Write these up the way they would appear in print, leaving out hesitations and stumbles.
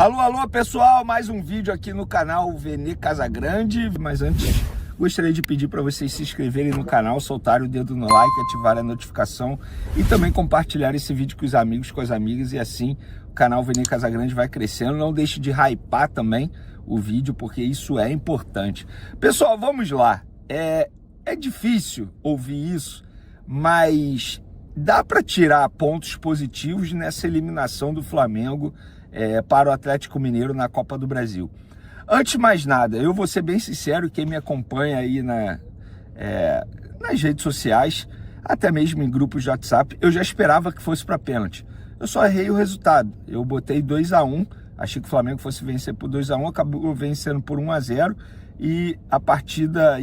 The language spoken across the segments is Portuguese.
Alô, alô, pessoal, mais um vídeo aqui no canal Vene Casagrande. Mas antes, gostaria de pedir para vocês se inscreverem no canal, soltarem o dedo no like, ativarem a notificação e também compartilhar esse vídeo com os amigos, com as amigas, e assim o canal Vene Casagrande vai crescendo. Não deixe de hypar também o vídeo, porque isso é importante. Pessoal, vamos lá. É difícil ouvir isso, mas dá para tirar pontos positivos nessa eliminação do Flamengo para o Atlético Mineiro na Copa do Brasil. Antes de mais nada, eu vou ser bem sincero, quem me acompanha aí nas redes sociais, até mesmo em grupos de WhatsApp, eu já esperava que fosse para pênalti. Eu só errei o resultado. Eu botei 2-1, achei que o Flamengo fosse vencer por 2-1, acabou vencendo por 1-0 e a partida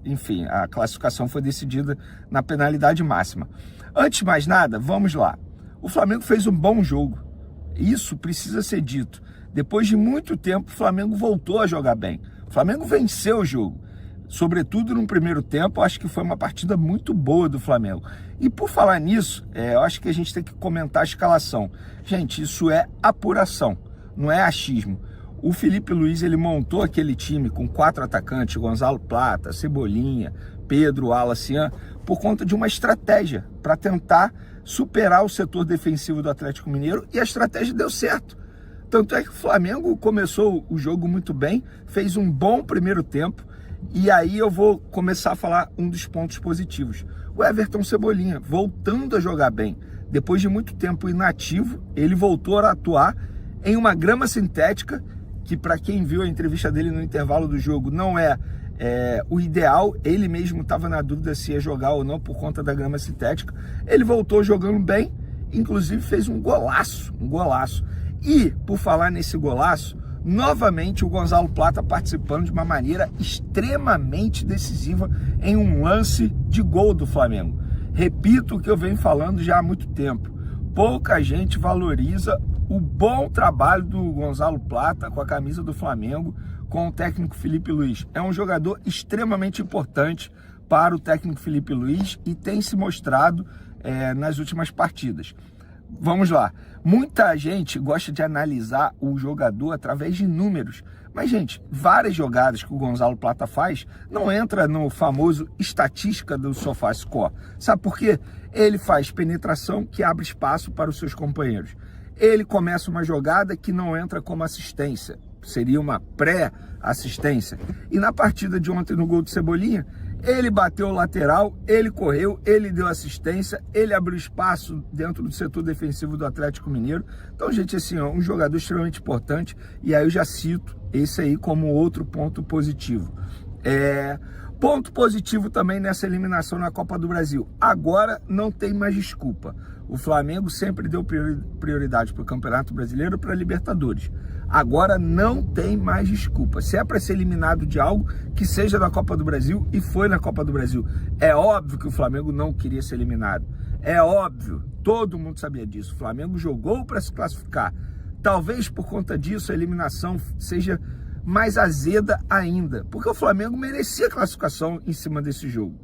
enfim, a classificação foi decidida na penalidade máxima. Antes de mais nada, vamos lá. O Flamengo fez um bom jogo. Isso precisa ser dito. Depois de muito tempo, o Flamengo voltou a jogar bem. O Flamengo venceu o jogo. Sobretudo no primeiro tempo, eu acho que foi uma partida muito boa do Flamengo. E por falar nisso, eu acho que a gente tem que comentar a escalação. Gente, isso é apuração, não é achismo. O Felipe Luiz, ele montou aquele time com 4 atacantes, Gonzalo Plata, Cebolinha, Pedro, Wallace, por conta de uma estratégia para tentar superar o setor defensivo do Atlético Mineiro, e a estratégia deu certo. Tanto é que o Flamengo começou o jogo muito bem, fez um bom primeiro tempo, e aí eu vou começar a falar um dos pontos positivos. O Everton Cebolinha, voltando a jogar bem. Depois de muito tempo inativo, ele voltou a atuar em uma grama sintética, que para quem viu a entrevista dele no intervalo do jogo não é o ideal. Ele mesmo estava na dúvida se ia jogar ou não por conta da grama sintética. Ele voltou jogando bem, inclusive fez um golaço. E, por falar nesse golaço, novamente o Gonzalo Plata participando de uma maneira extremamente decisiva em um lance de gol do Flamengo. Repito o que eu venho falando já há muito tempo. Pouca gente valoriza o bom trabalho do Gonzalo Plata com a camisa do Flamengo, com o técnico Felipe Luiz. É um jogador extremamente importante para o técnico Felipe Luiz e tem se mostrado nas últimas partidas. Vamos lá. Muita gente gosta de analisar o jogador através de números. Mas, gente, várias jogadas que o Gonzalo Plata faz não entra no famoso estatística do SofaScore. Sabe por quê? Ele faz penetração que abre espaço para os seus companheiros. Ele começa uma jogada que não entra como assistência, seria uma pré-assistência. E na partida de ontem, no gol do Cebolinha, ele bateu o lateral, ele correu, ele deu assistência, ele abriu espaço dentro do setor defensivo do Atlético Mineiro. Então, gente, assim, um jogador extremamente importante, e aí eu já cito esse aí como outro ponto positivo. Ponto positivo também nessa eliminação na Copa do Brasil. Agora não tem mais desculpa. O Flamengo sempre deu prioridade para o Campeonato Brasileiro e para a Libertadores. Agora não tem mais desculpa. Se é para ser eliminado de algo, que seja na Copa do Brasil, e foi na Copa do Brasil. É óbvio que o Flamengo não queria ser eliminado. É óbvio, todo mundo sabia disso. O Flamengo jogou para se classificar. Talvez por conta disso a eliminação seja mais azeda ainda, porque o Flamengo merecia a classificação em cima desse jogo.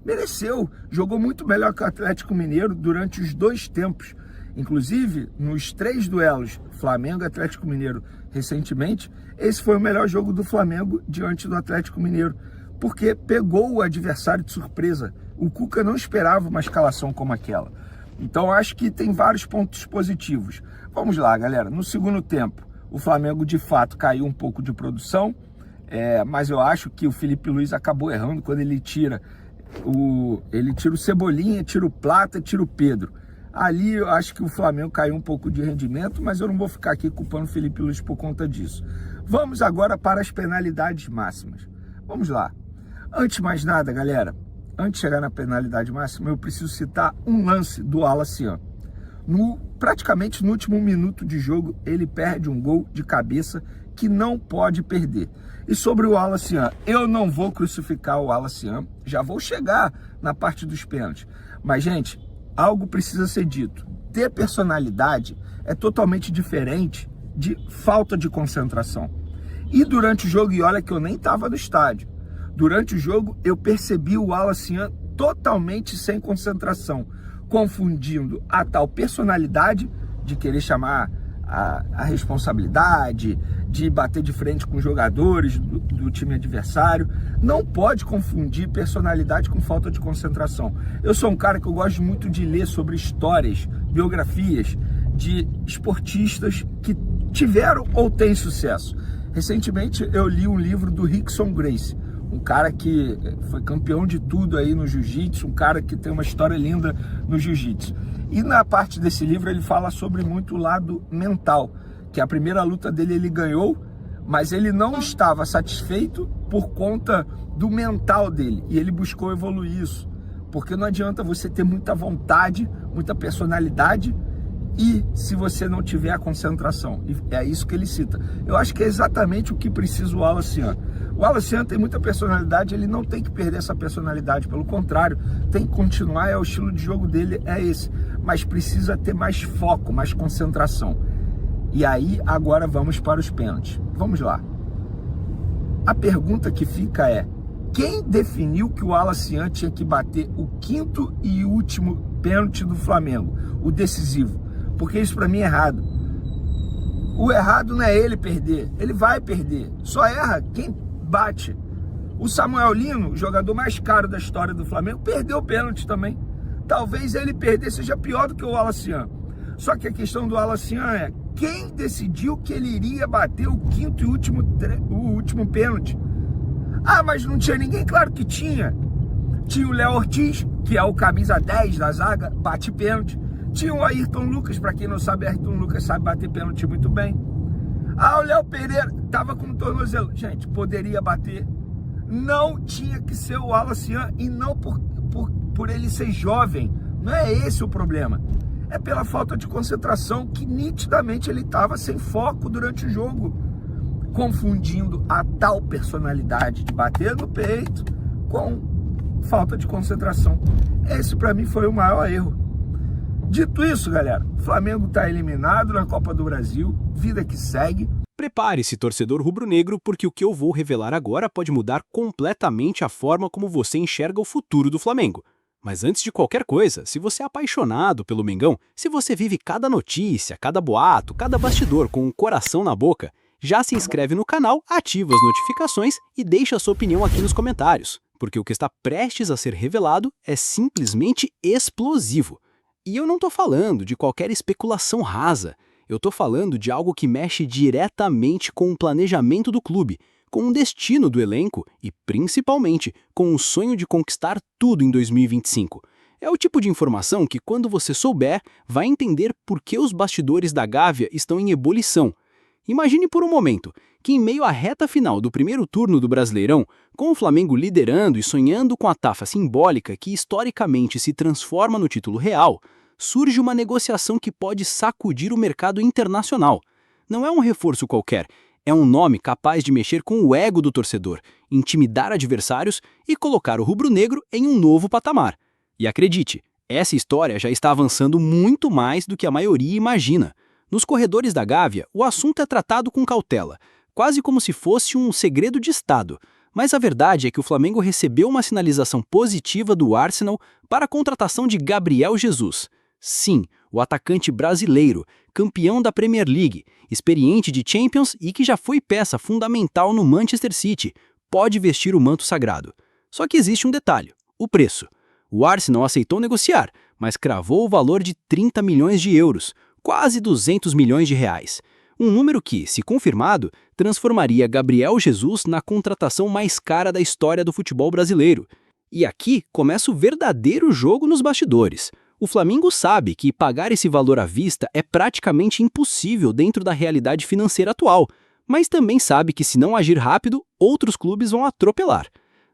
Mereceu, jogou muito melhor que o Atlético Mineiro durante os 2 tempos. Inclusive, nos 3 duelos Flamengo e Atlético Mineiro recentemente, esse foi o melhor jogo do Flamengo diante do Atlético Mineiro, porque pegou o adversário de surpresa. O Cuca não esperava uma escalação como aquela. Então, acho que tem vários pontos positivos. Vamos lá, galera. No segundo tempo, o Flamengo de fato caiu um pouco de produção, mas eu acho que o Felipe Luiz acabou errando quando ele tira o Cebolinha, tira o Plata, tira o Pedro. Ali eu acho que o Flamengo caiu um pouco de rendimento, mas eu não vou ficar aqui culpando o Felipe Luiz por conta disso. Vamos agora para as penalidades máximas. Vamos lá. Antes de mais nada, galera, antes de chegar na penalidade máxima, eu preciso citar um lance do Wallace. Praticamente no último minuto de jogo, ele perde um gol de cabeça que não pode perder. E sobre o Wallace, eu não vou crucificar o Wallace, já vou chegar na parte dos pênaltis. Mas, gente, algo precisa ser dito. Ter personalidade é totalmente diferente de falta de concentração. E durante o jogo, e olha que eu nem estava no estádio, durante o jogo eu percebi o Wallace totalmente sem concentração, confundindo a tal personalidade de querer chamar a responsabilidade de bater de frente com os jogadores do time adversário. Não pode confundir personalidade com falta de concentração. Eu sou um cara que eu gosto muito de ler sobre histórias, biografias de esportistas que tiveram ou têm sucesso. Recentemente eu li um livro do Rickson Gracie, um cara que foi campeão de tudo aí no jiu-jitsu, um cara que tem uma história linda no jiu-jitsu. E na parte desse livro ele fala sobre muito o lado mental, que a primeira luta dele ele ganhou, mas ele não estava satisfeito por conta do mental dele, e ele buscou evoluir isso, porque não adianta você ter muita vontade, muita personalidade, e se você não tiver a concentração. E é isso que ele cita. Eu acho que é exatamente o que precisa o Wallace Young. O Wallace Young tem muita personalidade, ele não tem que perder essa personalidade, pelo contrário, tem que continuar, o estilo de jogo dele é esse, mas precisa ter mais foco, mais concentração. E aí, agora vamos para os pênaltis. Vamos lá. A pergunta que fica é: quem definiu que o Wallace Young tinha que bater o quinto e último pênalti do Flamengo, o decisivo? Porque isso para mim é errado. O errado não é ele perder, ele vai perder. Só erra quem bate. O Samuel Lino, o jogador mais caro da história do Flamengo, perdeu o pênalti também. Talvez ele perder seja pior do que o Wallace Young. Só que a questão do Wallace Young é: quem decidiu que ele iria bater o quinto e último pênalti? Ah, mas não tinha ninguém? Claro que tinha. Tinha o Léo Ortiz, que é o camisa 10 da zaga, bate pênalti. Tinha o Ayrton Lucas, para quem não sabe, Ayrton Lucas sabe bater pênalti muito bem. Ah, o Léo Pereira tava com o tornozelo. Gente, poderia bater. Não tinha que ser o Wallace Young, e não por ele ser jovem. Não é esse o problema. É pela falta de concentração, que nitidamente ele estava sem foco durante o jogo, confundindo a tal personalidade de bater no peito com falta de concentração. Esse para mim foi o maior erro. Dito isso, galera, o Flamengo está eliminado na Copa do Brasil, vida que segue. Prepare-se, torcedor rubro-negro, porque o que eu vou revelar agora pode mudar completamente a forma como você enxerga o futuro do Flamengo. Mas antes de qualquer coisa, se você é apaixonado pelo Mengão, se você vive cada notícia, cada boato, cada bastidor com um coração na boca, já se inscreve no canal, ativa as notificações e deixa a sua opinião aqui nos comentários, porque o que está prestes a ser revelado é simplesmente explosivo. E eu não estou falando de qualquer especulação rasa, eu estou falando de algo que mexe diretamente com o planejamento do clube, com o destino do elenco e, principalmente, com o sonho de conquistar tudo em 2025. É o tipo de informação que, quando você souber, vai entender por que os bastidores da Gávea estão em ebulição. Imagine por um momento que, em meio à reta final do primeiro turno do Brasileirão, com o Flamengo liderando e sonhando com a taça simbólica que historicamente se transforma no título real, surge uma negociação que pode sacudir o mercado internacional. Não é um reforço qualquer, é um nome capaz de mexer com o ego do torcedor, intimidar adversários e colocar o rubro-negro em um novo patamar. E acredite, essa história já está avançando muito mais do que a maioria imagina. Nos corredores da Gávea, o assunto é tratado com cautela, quase como se fosse um segredo de Estado. Mas a verdade é que o Flamengo recebeu uma sinalização positiva do Arsenal para a contratação de Gabriel Jesus. Sim, o atacante brasileiro, campeão da Premier League, experiente de Champions e que já foi peça fundamental no Manchester City, pode vestir o manto sagrado. Só que existe um detalhe: o preço. O Arsenal aceitou negociar, mas cravou o valor de 30 milhões de euros, quase 200 milhões de reais. Um número que, se confirmado, transformaria Gabriel Jesus na contratação mais cara da história do futebol brasileiro. E aqui começa o verdadeiro jogo nos bastidores. O Flamengo sabe que pagar esse valor à vista é praticamente impossível dentro da realidade financeira atual, mas também sabe que, se não agir rápido, outros clubes vão atropelar.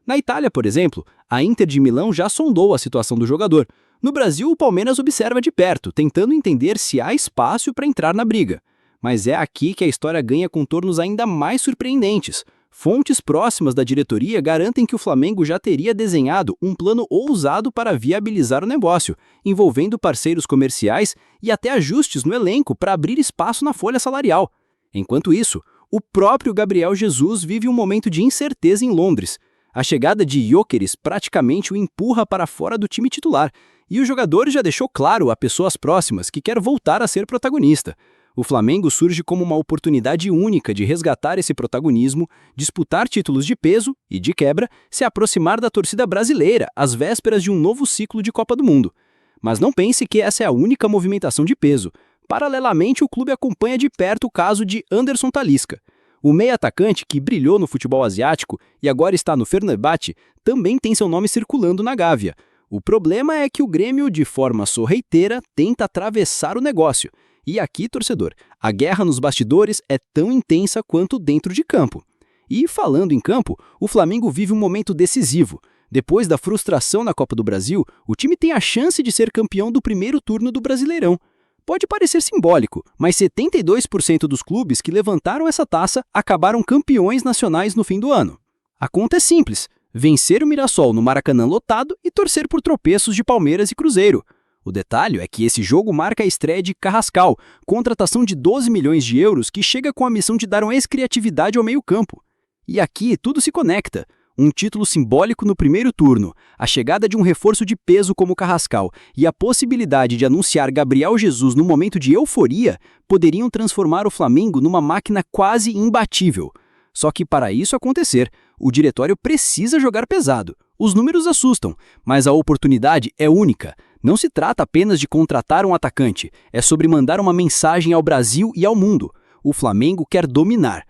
Na Itália, por exemplo, a Inter de Milão já sondou a situação do jogador. No Brasil, o Palmeiras observa de perto, tentando entender se há espaço para entrar na briga. Mas é aqui que a história ganha contornos ainda mais surpreendentes. Fontes próximas da diretoria garantem que o Flamengo já teria desenhado um plano ousado para viabilizar o negócio, envolvendo parceiros comerciais e até ajustes no elenco para abrir espaço na folha salarial. Enquanto isso, o próprio Gabriel Jesus vive um momento de incerteza em Londres. A chegada de Gyökeres praticamente o empurra para fora do time titular, e o jogador já deixou claro a pessoas próximas que quer voltar a ser protagonista. O Flamengo surge como uma oportunidade única de resgatar esse protagonismo, disputar títulos de peso e, de quebra, se aproximar da torcida brasileira às vésperas de um novo ciclo de Copa do Mundo. Mas não pense que essa é a única movimentação de peso. Paralelamente, o clube acompanha de perto o caso de Anderson Talisca. O meia-atacante, que brilhou no futebol asiático e agora está no Fenerbahçe, também tem seu nome circulando na Gávea. O problema é que o Grêmio, de forma sorrateira, tenta atravessar o negócio. E aqui, torcedor, a guerra nos bastidores é tão intensa quanto dentro de campo. E, falando em campo, o Flamengo vive um momento decisivo. Depois da frustração na Copa do Brasil, o time tem a chance de ser campeão do primeiro turno do Brasileirão. Pode parecer simbólico, mas 72% dos clubes que levantaram essa taça acabaram campeões nacionais no fim do ano. A conta é simples: vencer o Mirassol no Maracanã lotado e torcer por tropeços de Palmeiras e Cruzeiro. O detalhe é que esse jogo marca a estreia de Carrascal, contratação de 12 milhões de euros que chega com a missão de dar uma ex-criatividade ao meio-campo. E aqui tudo se conecta. Um título simbólico no primeiro turno, a chegada de um reforço de peso como Carrascal e a possibilidade de anunciar Gabriel Jesus num momento de euforia poderiam transformar o Flamengo numa máquina quase imbatível. Só que para isso acontecer, o diretório precisa jogar pesado. Os números assustam, mas a oportunidade é única. Não se trata apenas de contratar um atacante, é sobre mandar uma mensagem ao Brasil e ao mundo. O Flamengo quer dominar.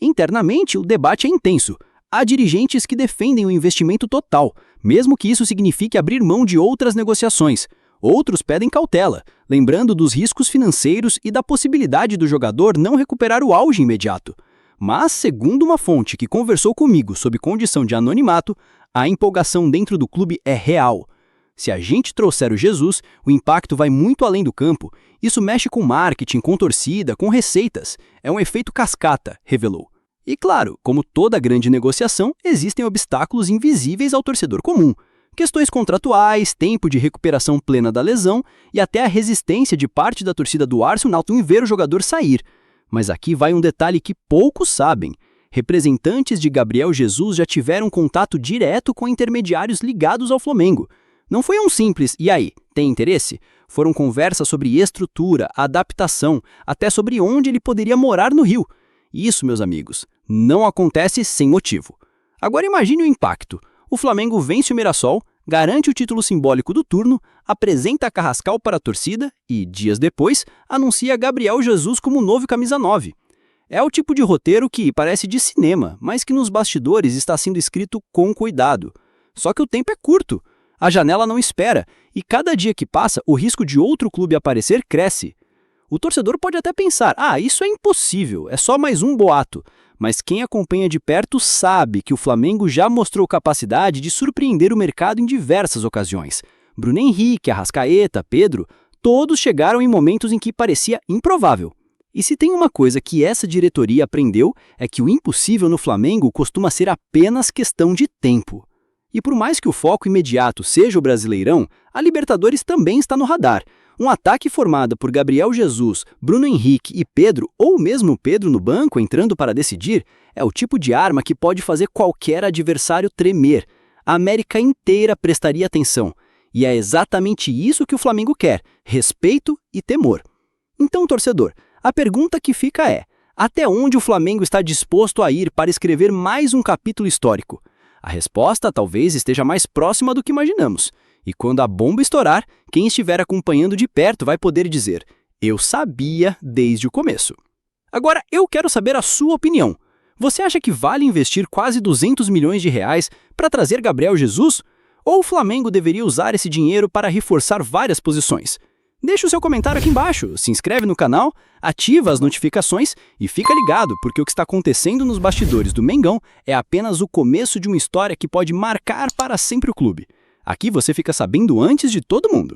Internamente, o debate é intenso. Há dirigentes que defendem o investimento total, mesmo que isso signifique abrir mão de outras negociações. Outros pedem cautela, lembrando dos riscos financeiros e da possibilidade do jogador não recuperar o auge imediato. Mas, segundo uma fonte que conversou comigo sob condição de anonimato, a empolgação dentro do clube é real. Se a gente trouxer o Jesus, o impacto vai muito além do campo. Isso mexe com marketing, com torcida, com receitas. É um efeito cascata, revelou. E claro, como toda grande negociação, existem obstáculos invisíveis ao torcedor comum. Questões contratuais, tempo de recuperação plena da lesão e até a resistência de parte da torcida do Arsenal em ver o jogador sair. Mas aqui vai um detalhe que poucos sabem. Representantes de Gabriel Jesus já tiveram contato direto com intermediários ligados ao Flamengo. Não foi um simples "e aí, tem interesse?" Foram conversas sobre estrutura, adaptação, até sobre onde ele poderia morar no Rio. Isso, meus amigos, não acontece sem motivo. Agora imagine o impacto. O Flamengo vence o Mirassol, garante o título simbólico do turno, apresenta a Carrascal para a torcida e, dias depois, anuncia Gabriel Jesus como novo camisa 9. É o tipo de roteiro que parece de cinema, mas que nos bastidores está sendo escrito com cuidado. Só que o tempo é curto. A janela não espera, e cada dia que passa, o risco de outro clube aparecer cresce. O torcedor pode até pensar, isso é impossível, é só mais um boato. Mas quem acompanha de perto sabe que o Flamengo já mostrou capacidade de surpreender o mercado em diversas ocasiões. Bruno Henrique, Arrascaeta, Pedro, todos chegaram em momentos em que parecia improvável. E se tem uma coisa que essa diretoria aprendeu, é que o impossível no Flamengo costuma ser apenas questão de tempo. E por mais que o foco imediato seja o Brasileirão, a Libertadores também está no radar. Um ataque formado por Gabriel Jesus, Bruno Henrique e Pedro, ou mesmo Pedro no banco entrando para decidir, é o tipo de arma que pode fazer qualquer adversário tremer. A América inteira prestaria atenção. E é exatamente isso que o Flamengo quer: respeito e temor. Então, torcedor, a pergunta que fica é: até onde o Flamengo está disposto a ir para escrever mais um capítulo histórico? A resposta talvez esteja mais próxima do que imaginamos. E quando a bomba estourar, quem estiver acompanhando de perto vai poder dizer: eu sabia desde o começo. Agora, eu quero saber a sua opinião. Você acha que vale investir quase 200 milhões de reais para trazer Gabriel Jesus? Ou o Flamengo deveria usar esse dinheiro para reforçar várias posições? Deixa o seu comentário aqui embaixo, se inscreve no canal, ativa as notificações e fica ligado, porque o que está acontecendo nos bastidores do Mengão é apenas o começo de uma história que pode marcar para sempre o clube. Aqui você fica sabendo antes de todo mundo.